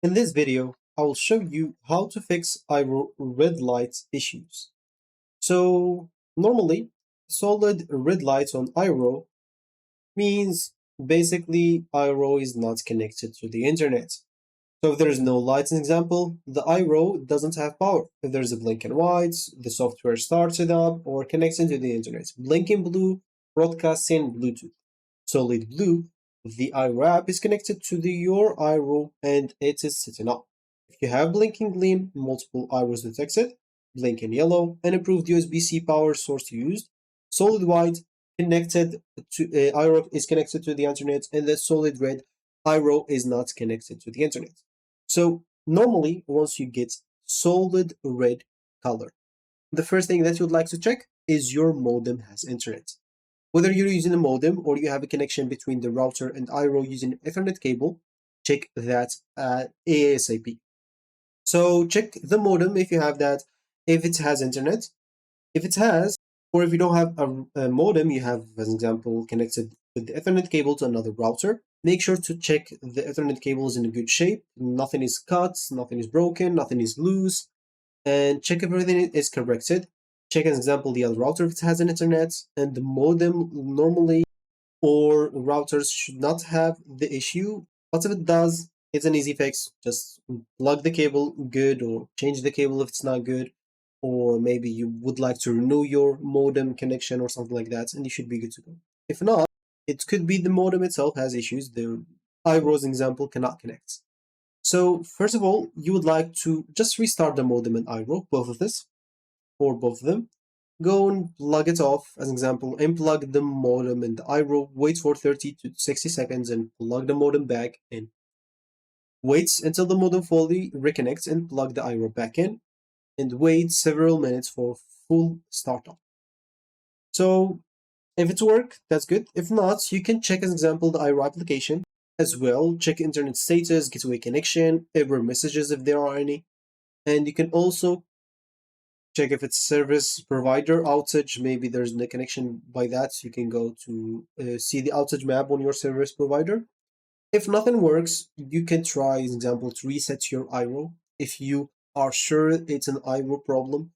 In this video, I will show you how to fix Eero red light issues. So normally, solid red lights on Eero means basically Eero is not connected to the internet. So if there is no lights, an example, the Eero doesn't have power. If there's a blinking white, the software starts it up or connects into the internet. Blinking blue, broadcasting Bluetooth. Solid blue, the Eero app is connected to your Eero and it is setting up. If you have blinking green, multiple Eeros detected, blinking yellow, an improved USB-C power source used, solid white connected to Eero is connected to the internet, and the solid red Eero is not connected to the internet. So normally, once you get solid red color, the first thing that you'd like to check is your modem has internet. Whether you're using a modem or you have a connection between the router and Eero using an Ethernet cable, check that ASAP. So check the modem if you have that, if it has internet. If it has, or if you don't have a modem, you have, as an example, connected with the Ethernet cable to another router, make sure to check the Ethernet cable is in a good shape. Nothing is cut, nothing is broken, nothing is loose, and check if everything is corrected. Check, as an example, the other router if it has an internet, and the modem normally or routers should not have the issue. But if it does, it's an easy fix. Just plug the cable good or change the cable if it's not good. Or maybe you would like to renew your modem connection or something like that, and you should be good to go. If not, it could be the modem itself has issues. The iRose example cannot connect. So first of all, you would like to just restart the modem and iRo, both of this, or both of them. Go and plug it off. As an example, unplug the modem and the iRo, wait for 30 to 60 seconds and plug the modem back in. Wait until the modem fully reconnects and plug the iRo back in, and wait several minutes for full startup. So if it's work, that's good. If not, you can check, as an example, the iRo application as well. Check internet status, gateway connection, error messages if there are any. And you can also check if it's service provider outage. Maybe there's no connection by that. So you can go to see the outage map on your service provider. If nothing works, you can try, as an example, to reset your iRo if you are sure it's an iRo problem.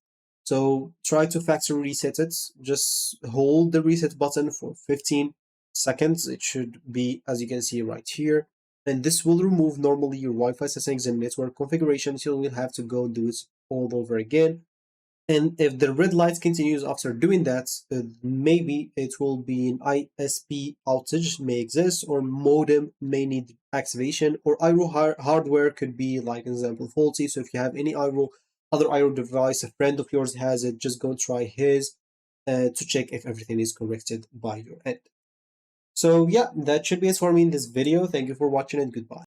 So try to factory reset it. Just hold the reset button for 15 seconds. It should be, as you can see right here. And this will remove normally your Wi-Fi settings and network configurations. You'll have to go do it all over again. And if the red light continues after doing that, maybe it will be an ISP outage may exist, or modem may need activation, or iRo hardware could be, like an example, faulty. So if you have any other iRo device, a friend of yours has it, just go and try his to check if everything is corrected by your end. So yeah, that should be it for me in this video. Thank you for watching and goodbye.